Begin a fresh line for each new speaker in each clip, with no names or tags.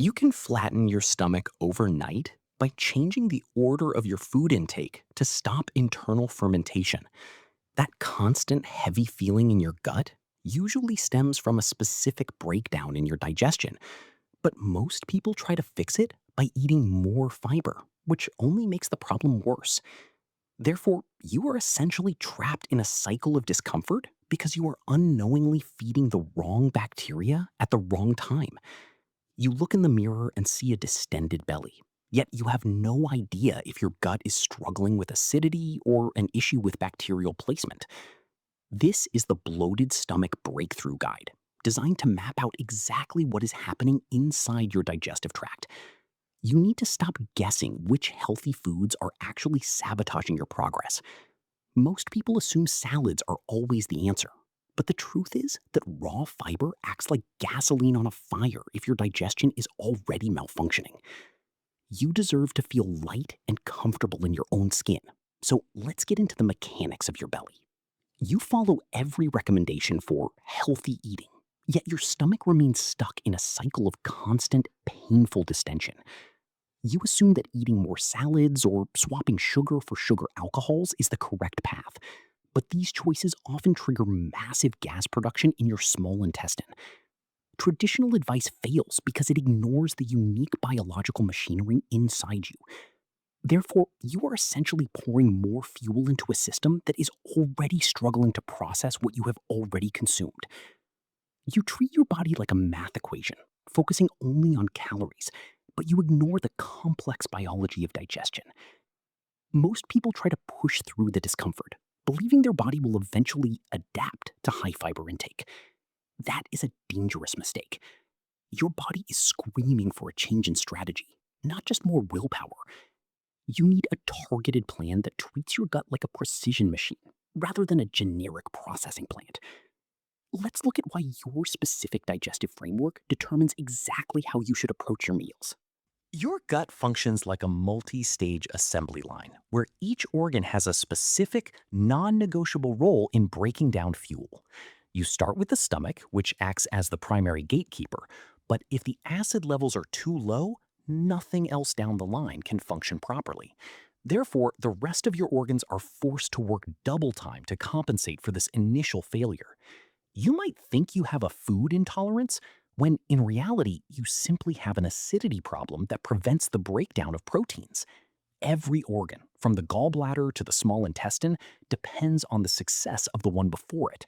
You can flatten your stomach overnight by changing the order of your food intake to stop internal fermentation. That constant heavy feeling in your gut usually stems from a specific breakdown in your digestion, but most people try to fix it by eating more fiber, which only makes the problem worse. Therefore, you are essentially trapped in a cycle of discomfort because you are unknowingly feeding the wrong bacteria at the wrong time. You look in the mirror and see a distended belly, yet you have no idea if your gut is struggling with acidity or an issue with bacterial placement. This is the Bloated Stomach Breakthrough Guide, designed to map out exactly what is happening inside your digestive tract. You need to stop guessing which healthy foods are actually sabotaging your progress. Most people assume salads are always the answer, but the truth is that raw fiber acts like gasoline on a fire if your digestion is already malfunctioning. You deserve to feel light and comfortable in your own skin. So let's get into the mechanics of your belly. You follow every recommendation for healthy eating, yet your stomach remains stuck in a cycle of constant, painful distension. You assume that eating more salads or swapping sugar for sugar alcohols is the correct path, but these choices often trigger massive gas production in your small intestine. Traditional advice fails because it ignores the unique biological machinery inside you. Therefore, you are essentially pouring more fuel into a system that is already struggling to process what you have already consumed. You treat your body like a math equation, focusing only on calories, but you ignore the complex biology of digestion. Most people try to push through the discomfort, believing their body will eventually adapt to high fiber intake. That is a dangerous mistake. Your body is screaming for a change in strategy, not just more willpower. You need a targeted plan that treats your gut like a precision machine rather than a generic processing plant. Let's look at why your specific digestive framework determines exactly how you should approach your meals.
Your gut functions like a multi-stage assembly line, where each organ has a specific, non-negotiable role in breaking down fuel. You start with the stomach, which acts as the primary gatekeeper, but if the acid levels are too low, nothing else down the line can function properly. Therefore, the rest of your organs are forced to work double time to compensate for this initial failure. You might think you have a food intolerance, when in reality, you simply have an acidity problem that prevents the breakdown of proteins. Every organ, from the gallbladder to the small intestine, depends on the success of the one before it.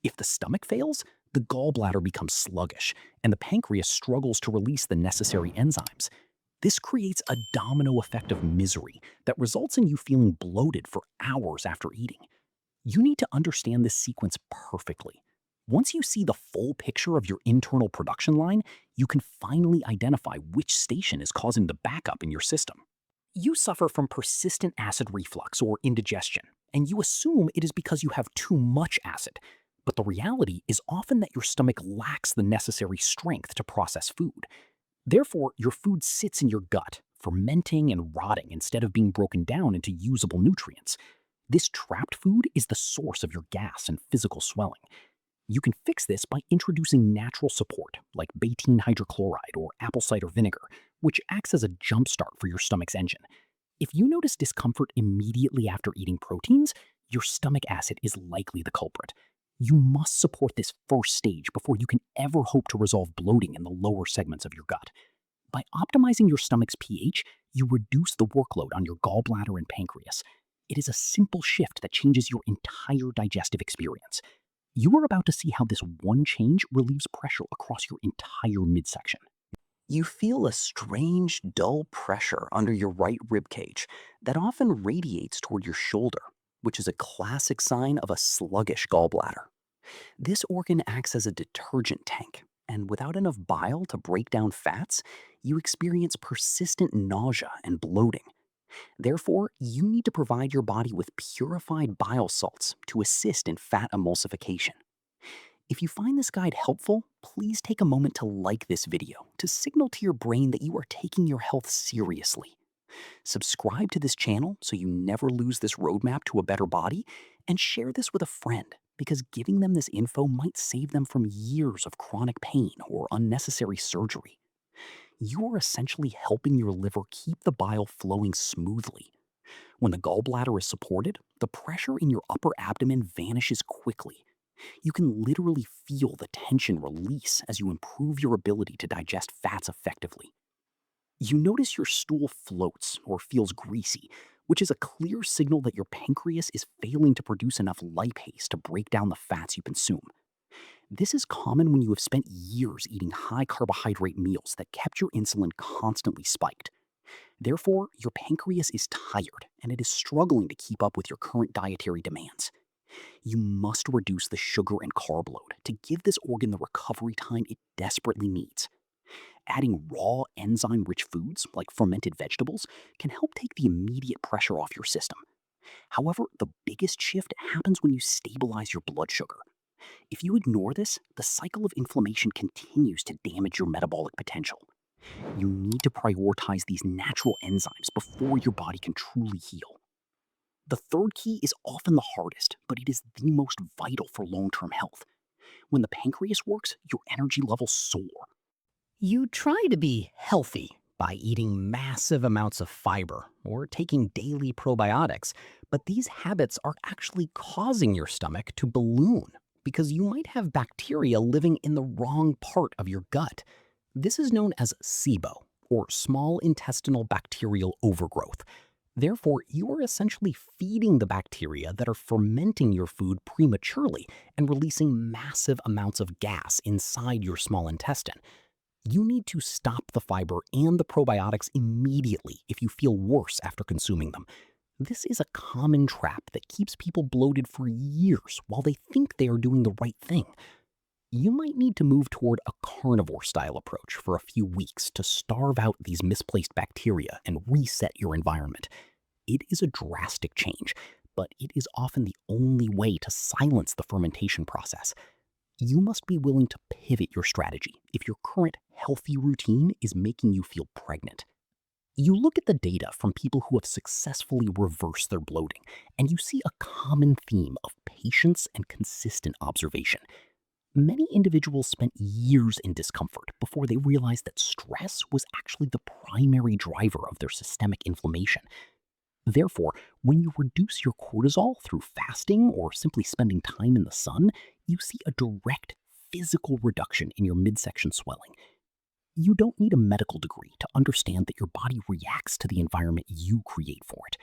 If the stomach fails, the gallbladder becomes sluggish, and the pancreas struggles to release the necessary enzymes. This creates a domino effect of misery that results in you feeling bloated for hours after eating. You need to understand this sequence perfectly. Once you see the full picture of your internal production line, you can finally identify which station is causing the backup in your system. You suffer from persistent acid reflux or indigestion, and you assume it is because you have too much acid. But the reality is often that your stomach lacks the necessary strength to process food. Therefore, your food sits in your gut, fermenting and rotting instead of being broken down into usable nutrients. This trapped food is the source of your gas and physical swelling. You can fix this by introducing natural support, like betaine hydrochloride or apple cider vinegar, which acts as a jumpstart for your stomach's engine. If you notice discomfort immediately after eating proteins, your stomach acid is likely the culprit. You must support this first stage before you can ever hope to resolve bloating in the lower segments of your gut. By optimizing your stomach's pH, you reduce the workload on your gallbladder and pancreas. It is a simple shift that changes your entire digestive experience. You are about to see how this one change relieves pressure across your entire midsection.
You feel a strange, dull pressure under your right rib cage that often radiates toward your shoulder, which is a classic sign of a sluggish gallbladder. This organ acts as a detergent tank, and without enough bile to break down fats, you experience persistent nausea and bloating. Therefore, you need to provide your body with purified bile salts to assist in fat emulsification. If you find this guide helpful, please take a moment to like this video to signal to your brain that you are taking your health seriously. Subscribe to this channel so you never lose this roadmap to a better body, and share this with a friend because giving them this info might save them from years of chronic pain or unnecessary surgery. You are essentially helping your liver keep the bile flowing smoothly. When the gallbladder is supported, the pressure in your upper abdomen vanishes quickly. You can literally feel the tension release as you improve your ability to digest fats effectively. You notice your stool floats or feels greasy, which is a clear signal that your pancreas is failing to produce enough lipase to break down the fats you consume. This is common when you have spent years eating high carbohydrate meals that kept your insulin constantly spiked. Therefore, your pancreas is tired and it is struggling to keep up with your current dietary demands. You must reduce the sugar and carb load to give this organ the recovery time it desperately needs. Adding raw, enzyme rich foods like fermented vegetables can help take the immediate pressure off your system. However, the biggest shift happens when you stabilize your blood sugar. If you ignore this, the cycle of inflammation continues to damage your metabolic potential. You need to prioritize these natural enzymes before your body can truly heal. The third key is often the hardest, but it is the most vital for long term health. When the pancreas works, your energy levels soar. You try to be healthy by eating massive amounts of fiber or taking daily probiotics, but these habits are actually causing your stomach to balloon because you might have bacteria living in the wrong part of your gut. This is known as SIBO, or small intestinal bacterial overgrowth. Therefore, you are essentially feeding the bacteria that are fermenting your food prematurely and releasing massive amounts of gas inside your small intestine. You need to stop the fiber and the probiotics immediately if you feel worse after consuming them. This is a common trap that keeps people bloated for years while they think they are doing the right thing. You might need to move toward a carnivore style approach for a few weeks to starve out these misplaced bacteria and reset your environment. It is a drastic change, but it is often the only way to silence the fermentation process. You must be willing to pivot your strategy if your current healthy routine is making you feel pregnant. You look at the data from people who have successfully reversed their bloating, and you see a common theme of patience and consistent observation. Many individuals spent years in discomfort before they realized that stress was actually the primary driver of their systemic inflammation. Therefore, when you reduce your cortisol through fasting or simply spending time in the sun, you see a direct physical reduction in your midsection swelling. You don't need a medical degree to understand that your body reacts to the environment you create for it.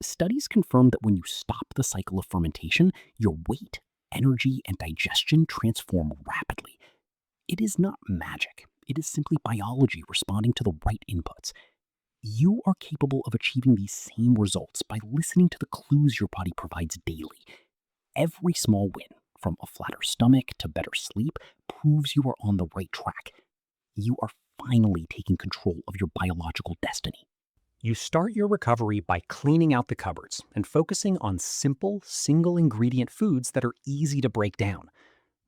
Studies confirm that when you stop the cycle of fermentation, your weight, energy, and digestion transform rapidly. It is not magic. It is simply biology responding to the right inputs. You are capable of achieving these same results by listening to the clues your body provides daily. Every small win, from a flatter stomach to better sleep, proves you are on the right track. You are finally taking control of your biological destiny.
You start your recovery by cleaning out the cupboards and focusing on simple, single ingredient foods that are easy to break down.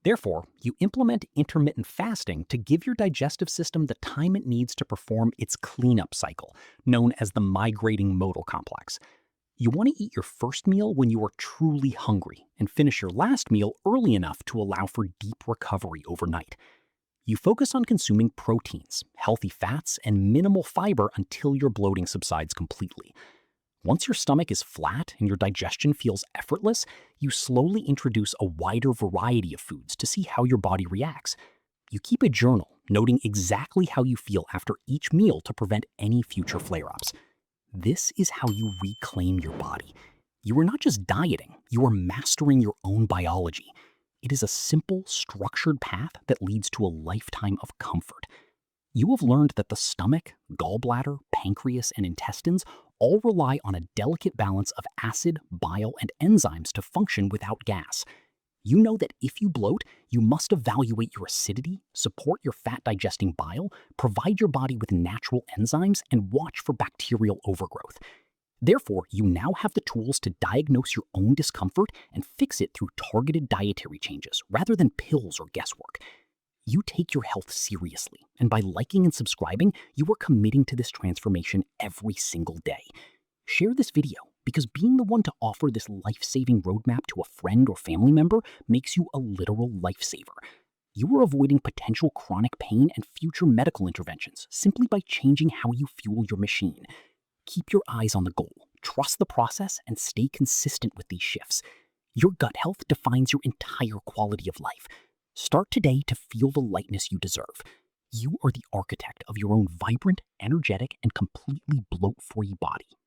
Therefore, you implement intermittent fasting to give your digestive system the time it needs to perform its cleanup cycle, known as the migrating modal complex. You want to eat your first meal when you are truly hungry and finish your last meal early enough to allow for deep recovery overnight. You focus on consuming proteins, healthy fats, and minimal fiber until your bloating subsides completely. Once your stomach is flat and your digestion feels effortless, you slowly introduce a wider variety of foods to see how your body reacts. You keep a journal, noting exactly how you feel after each meal to prevent any future flare-ups. This is how you reclaim your body. You are not just dieting, you are mastering your own biology. It is a simple, structured path that leads to a lifetime of comfort. You have learned that the stomach, gallbladder, pancreas, and intestines all rely on a delicate balance of acid, bile, and enzymes to function without gas. You know that if you bloat, you must evaluate your acidity, support your fat-digesting bile, provide your body with natural enzymes, and watch for bacterial overgrowth. Therefore, you now have the tools to diagnose your own discomfort and fix it through targeted dietary changes rather than pills or guesswork. You take your health seriously, and by liking and subscribing, you are committing to this transformation every single day. Share this video because being the one to offer this life-saving roadmap to a friend or family member makes you a literal lifesaver.
you are avoiding potential chronic pain and future medical interventions simply by changing how you fuel your machine. Keep your eyes on the goal, trust the process, and stay consistent with these shifts. Your gut health defines your entire quality of life. Start today to feel the lightness you deserve. You are the architect of your own vibrant, energetic, and completely bloat-free body.